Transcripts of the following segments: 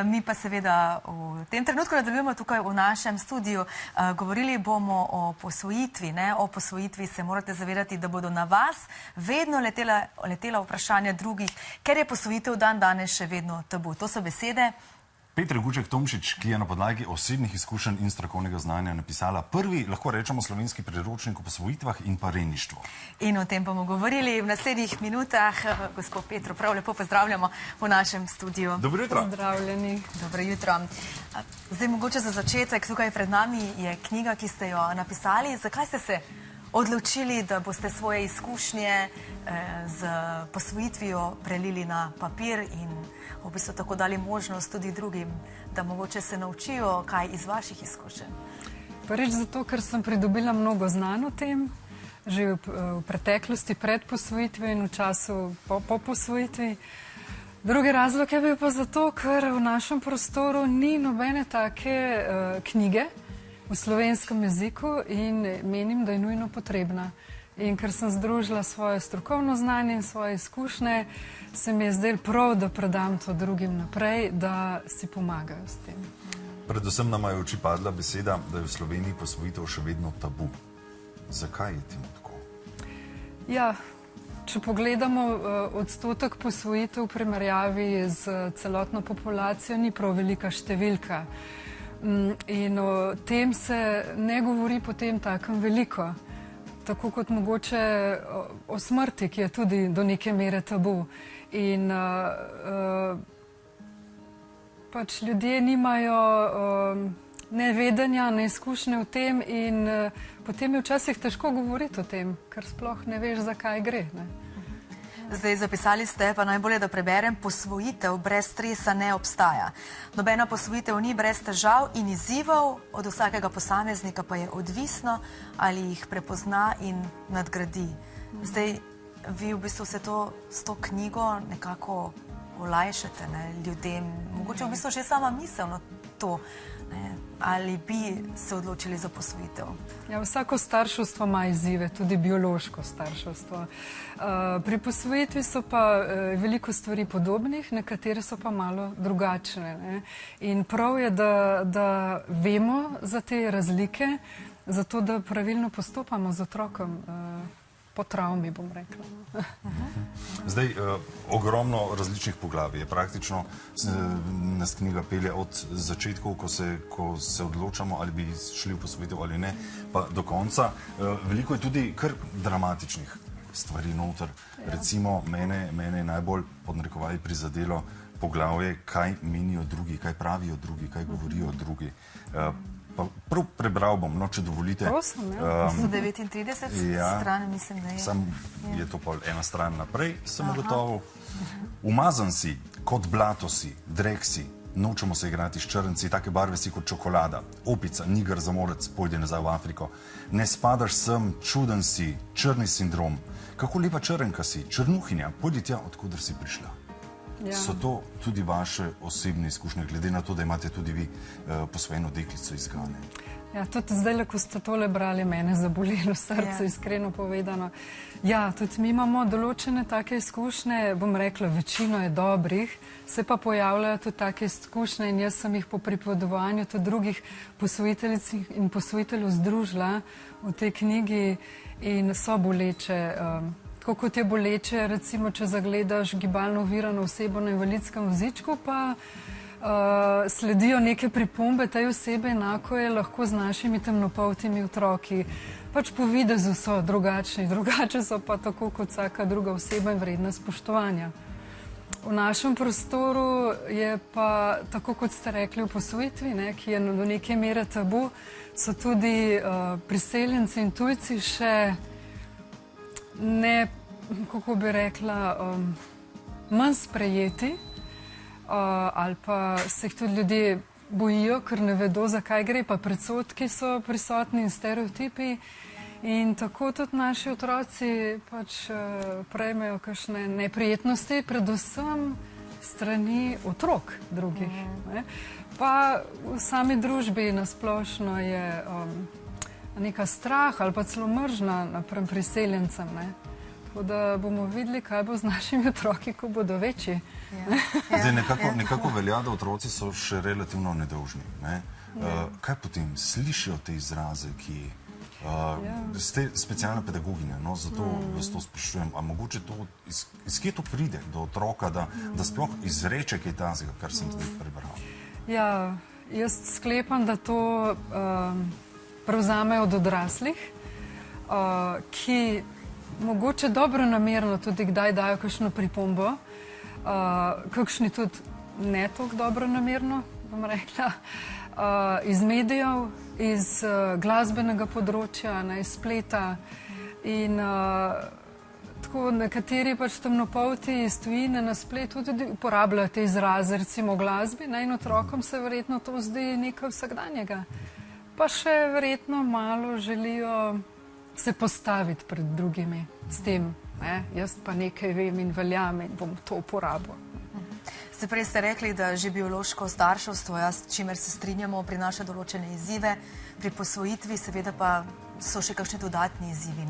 Mi pa seveda v tem trenutku nadaljujemo tukaj v našem studiu. Govorili bomo o posvojitvi. O posvojitvi se morate zavedati, da bodo na vas vedno letela vprašanja drugih, ker je posvojitev dan danes še vedno tabu. To so besede Petre Guček Tomšič, ki je na podlagi osebnih izkušenj in strokovnega znanja napisala prvi, lahko rečemo, slovenski priročnik o posvojitvah in pa rejništvu. In o tem bomo govorili v naslednjih minutah. Gospod Petro, prav lepo pozdravljamo v našem studiu. Dobro jutro. Pozdravljeni. Dobro jutro. Zdaj, mogoče za začetek, tukaj pred nami je knjiga, ki ste jo napisali. Zakaj ste se odločili, da boste svoje izkušnje z posvojitvijo prelili na papir in v bistvu tako dali možnost tudi drugim, da mogoče se naučijo kaj iz vaših izkušenj? Prvič zato, ker sem pridobila mnogo znanj o tem, že v preteklosti pred posvojitvijo in v času po posvojitvi. Drugi razlog je bil pa zato, ker v našem prostoru ni nobene take knjige v slovenskem jeziku in menim, da je nujno potrebna. In ker sem združila svoje strokovno znanje in svoje izkušnje, se mi je zdelo prav, da predam to drugim naprej, da si pomagajo s tem. Predvsem nama je v oči padla beseda, da je v Sloveniji posvojitev še vedno tabu. Zakaj je temu tako? Ja, če pogledamo odstotek posvojitev v primerjavi z celotno populacijo, ni prav velika številka. In o tem se ne govori potem takem veliko. Tako kot mogoče o smrti, ki je tudi do neke mere tabu. In pač ljudje nimajo ne vedenja, ne izkušnje o tem in potem je včasih težko govoriti o tem, ker sploh ne veš, zakaj gre. Zdaj, zapisali ste, pa najbolje, da preberem, posvojitev brez stresa ne obstaja. Nobena posvojitev ni brez težav in izzivov, od vsakega posameznika pa je odvisno, ali jih prepozna in nadgradi. Zdaj, vi v bistvu se to s to knjigo nekako olajšate ljudem. Mogoče v bistvu še sama misel na to, ali bi se odločili za posvojitev. Ja, vsako starševstvo ima izzive, tudi biološko starševstvo. Pri posvojitvi so pa veliko stvari podobnih, nekatere so pa malo drugačne. In prav je, da vemo za te razlike, zato da pravilno postopamo z otrokom. Po travmi, bom rekla. Zdaj, ogromno različnih poglavij je praktično, nas knjiga pelje od začetkov, ko se odločamo, ali bi šli v posvojitev ali ne, pa do konca. Veliko je tudi kar dramatičnih stvari noter. Recimo, mene je najbolj pod narekovaji prizadelo poglavje, kaj menijo drugi, kaj pravijo drugi, kaj govorijo drugi. Prav prebral bom, če dovolite. Prosim, ja. 139 stran, mislim, da je. Sam je to pol ena stran naprej, sem ugotovil. Umazan si, kot blato si, drek si, nočemo se igrati s črnci, take barve si kot čokolada, opica, niger zamorec, pojde nazaj v Afriko. Ne spadaš sem, čuden si, črni sindrom. Kako lepa črnka si, črnuhinja, pojdi tja, odkuder si prišla. So to tudi vaše osebne izkušnje, glede na to, da imate tudi vi posvojeno deklico iz Gane? Ja, tudi zdaj, ko ste tole brali, mene zabolelo srce, iskreno povedano. Ja, tudi mi imamo določene take izkušnje, bom rekla, večino je dobrih, se pa pojavljajo tudi take izkušnje in jaz sem jih po pripovedovanju tudi drugih posvojiteljic in posvojiteljev združila v tej knjigi in so boleče. Tako kot je boleče, recimo, če zagledaš gibalno ovirano osebo na invalidskem vozičku, pa sledijo neke pripombe tej osebe, enako je lahko z našimi temnopoltimi otroki. Pač po videzu so drugačni, drugače so pa tako kot vsaka druga oseba in vredna spoštovanja. V našem prostoru je pa, tako kot ste rekli, v posvojitvi, ki je do neke mere tabu, so tudi priseljenci in tujci še ne, kako bi rekla, manj sprejeti ali pa se jih tudi ljudje bojijo, ker ne vedo, zakaj gre, pa predsodki so prisotni in stereotipi in tako tudi naši otroci pač prejmejo kakšne neprijetnosti, predvsem strani otrok drugih. Pa v sami družbi nasplošno je neka strah ali pa celo mržnja napram priseljencem. Tako da bomo videli, kaj bo z našimi otroki, ko bodo večji. Zdaj, nekako velja, da otroci so še relativno nedolžni. Ne? Kaj potem? Slišijo te izraze, ki ste specialna pedagoginja, no? Zato vas to sprašujem. A mogoče to, iz kje to pride do otroka, da sploh izreče kaj tazga, kar sem zdaj prebral? Ja, jaz sklepam, da to prevzamejo od odraslih, ki mogoče dobronamerno tudi kdaj dajo kakšno pripombo, kakšni tudi ne toliko dobronamerno, bom rekla, iz medijev, iz glasbenega področja, iz spleta in tako nekateri pač temnopolti iz tujine na spletu tudi uporabljajo te izraze, recimo v glasbi, in otrokom se verjetno to zdi nekaj vsakdanjega. Pa še verjetno malo želijo se postaviti pred drugimi s tem, ne? Jaz pa nekaj vem in veljam in bom to uporabil. Prej ste rekli, da že biološko starševstvo, s čimer se strinjamo, prinaša določene izzive, pri posvojitvi seveda pa so še kakšni dodatni izzivi.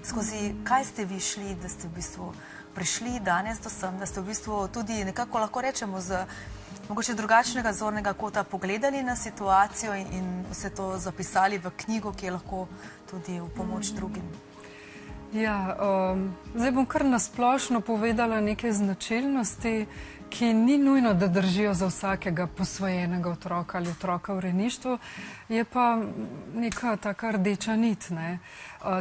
Skozi kaj ste vi šli, da ste v bistvu prišli danes do sem, da ste v bistvu tudi nekako lahko rečemo z mogoče drugačnega zornega kota pogledali na situacijo in vse to zapisali v knjigo, ki je lahko tudi v pomoč drugim? Ja, zdaj bom kar nasplošno povedala neke značilnosti, ki ni nujno, da držijo za vsakega posvojenega otroka ali otroka v rejništvu, je pa neka taka rdeča nit.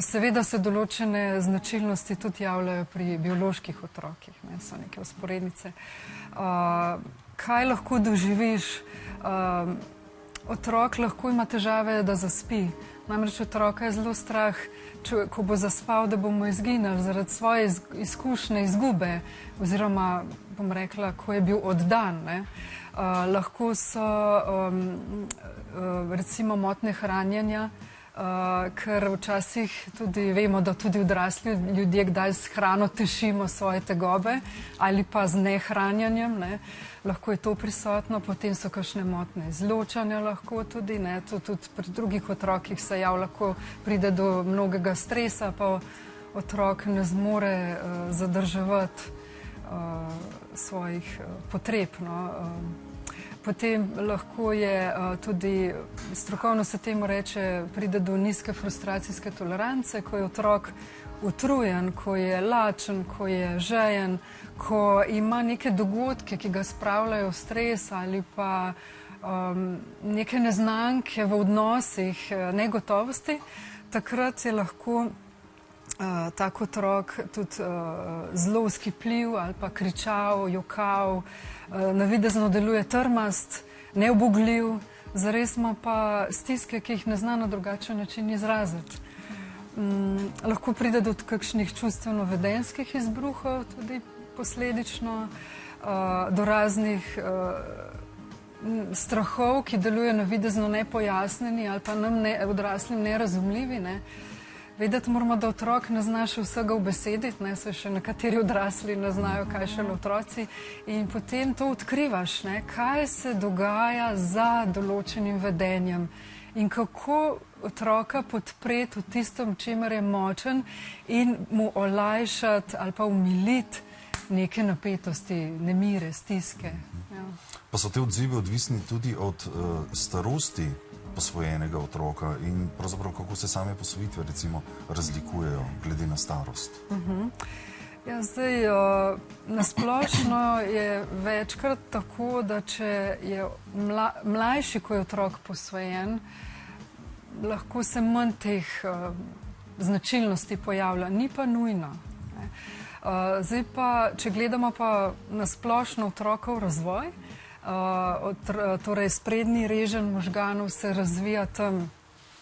Seveda se določene značilnosti tudi javljajo pri bioloških otrokih, so neke vzporednice. Kaj lahko doživiš? Otrok lahko ima težave, da zaspi. Namreč otroka je zelo strah, ko bo zaspal, da bomo izginili zaradi svoje izkušnje izgube oziroma, bom rekla, ko je bil oddan. Lahko so recimo motnje hranjenja, ker včasih tudi vemo, da tudi odrasli ljudje kdaj s hrano tešimo svoje tegobe ali pa z nehranjanjem. Lahko je to prisotno, potem so kakšne motnje izločanja lahko tudi, tudi pri drugih otrokih se javlja, lahko pride do mnogega stresa, pa otrok ne zmore zadrževati svojih potreb. Potem lahko je tudi, strokovno se temu reče, pride do nizke frustracijske tolerance, ko je otrok utrujen, ko je lačen, ko je žejen, ko ima neke dogodke, ki ga spravljajo v stres ali pa neke neznanke v odnosih, negotovosti, takrat je lahko tak otrok tudi zelo vzkipljiv ali pa kričal, jokal, navidezno deluje trmast, neubogljiv, zares ima pa stiske, ki jih ne zna na drugačen način izraziti. Lahko pride do kakšnih čustveno-vedenjskih izbruhov, tudi posledično, do raznih strahov, ki delujejo navidezno nepojasnjeni ali pa nam odraslim nerazumljivi. Vedeti moramo, da otrok ne zna še vsega ubesediti, se še nekateri odrasli ne znajo, kaj šele otroci, in potem to odkrivaš, kaj se dogaja za določenim vedenjem in kako otroka podpreti v tistem, čemer je močen, in mu olajšati ali pa umiliti neke napetosti, nemire, stiske. Pa so te odzive odvisni tudi od starosti posvojenega otroka in pravzaprav kako se same posvojitve recimo razlikujejo glede na starost? Ja, zdaj, nasplošno je večkrat tako, da če je mlajši, ko je otrok posvojen, lahko se manj teh značilnosti pojavlja, ni pa nujno. Zdaj pa, če gledamo pa nasplošno otrokov razvoj, torej sprednji reženj možganov se razvija tam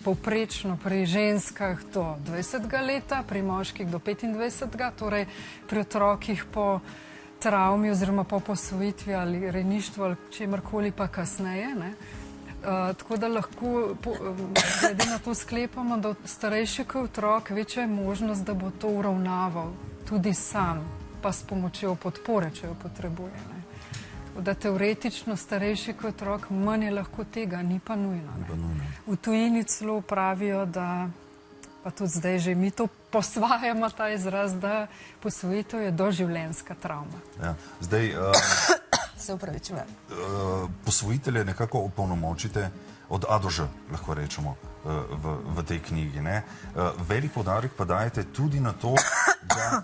povprečno pri ženskah do 20. leta, pri moških do 25. Torej pri otrokih po travmi oziroma po posvojitvi ali rejništvu ali čemarkoli pa kasneje. Tako da lahko glede na to sklepamo, da starejši kot otrok večja je možnost, da bo to uravnaval tudi sam, pa s pomočjo podpore, če jo potrebuje. Da teoretično starejši kot otrok manj je lahko tega, ni pa nujno. V tujini celo pravijo, da, pa tudi zdaj že mi to posvajamo ta izraz, da posvojitev je doživljenjska travma. Ja. Zdaj, Se upravičujem. posvojitelje nekako opolnomočite od A do Ž, lahko rečemo, v tej knjigi. Ne? Velik poudarek pa dajete tudi na to, da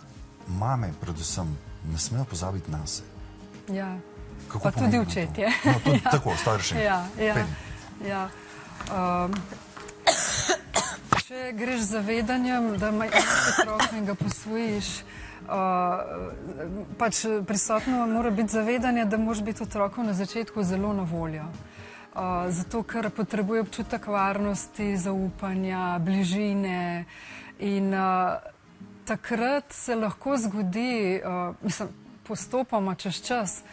mame predvsem ne smejo pozabiti nase. Ja. Kako Pa tudi pomembno to? očetje. No, tudi tako, starši. Ja. Če greš z zavedanjem, da imaš otrok in ga posvojiš, pač prisotno mora biti zavedanje, da moraš biti otroku na začetku zelo na voljo. Zato, ker potrebuje občutek varnosti, zaupanja, bližine in takrat se lahko zgodi, postopoma čez čas,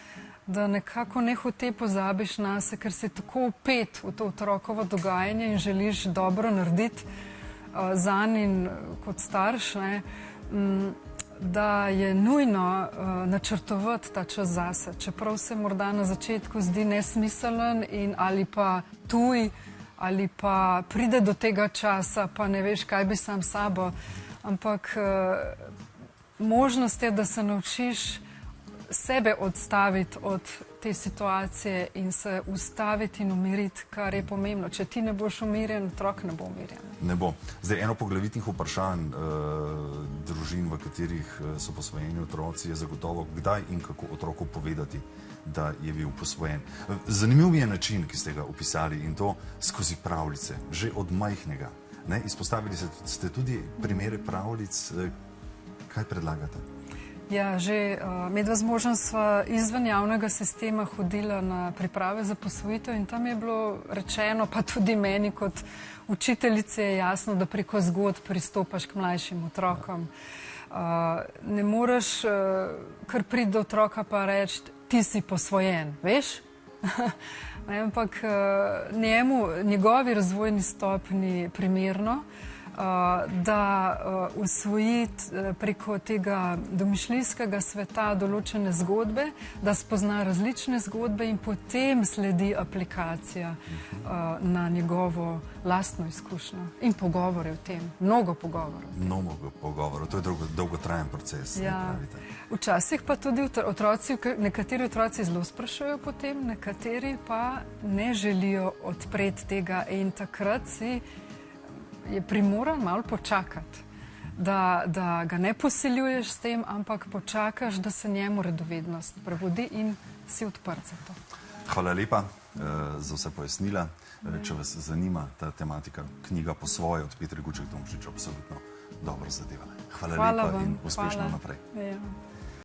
da nekako nehote pozabiš nase, ker si tako vpet v to otrokovo dogajanje in želiš dobro narediti zanj in kot starš, ne, da je nujno načrtovati ta čas zase, čeprav se morda na začetku zdi nesmiselen in ali pa tuj, ali pa pride do tega časa, pa ne veš, kaj bi sam sabo, ampak možnost je, da se naučiš sebe odstaviti od te situacije in se ustaviti in umiriti, kar je pomembno. Če ti ne boš umirjen, otrok ne bo umirjen. Ne bo. Zdaj, eno poglavitnih vprašanj družin, v katerih so posvojeni otroci, je zagotovo, kdaj in kako otroku povedati, da je bil posvojen. Zanimiv je način, ki ste ga opisali, in to skozi pravljice, že od majhnega. Ne? Izpostavili ste tudi primere pravljic. Kaj predlagate? Ja, že medva z možem sva izven javnega sistema hodila na priprave za posvojitev in tam je bilo rečeno, pa tudi meni kot učiteljici je jasno, da preko zgodb pristopaš k mlajšim otrokom. Ne moreš kar priti do otroka pa reči, ti si posvojen, veš? Ampak njegovi razvojni stopnji primerno, da usvojiti preko tega domišljijskega sveta določene zgodbe, da spozna različne zgodbe in potem sledi aplikacija na njegovo lastno izkušnjo in pogovore o tem. Mnogo pogovorov. Mnogo pogovorov. To je dolgotrajen proces. Ja. Včasih pa tudi nekateri otroci zelo sprašujejo potem, nekateri pa ne želijo odpreti tega in takrat je primoran malo počakati, da ga ne posiljuješ s tem, ampak počakaš, da se njemu redovednost prebudi in si odprt za to. Hvala lepa za vse pojasnila. Če vas zanima ta tematika, knjiga Po svoje od Petre Guček Tomšič, absolutno dobro zadeva. Hvala lepa in uspešno naprej. Ja.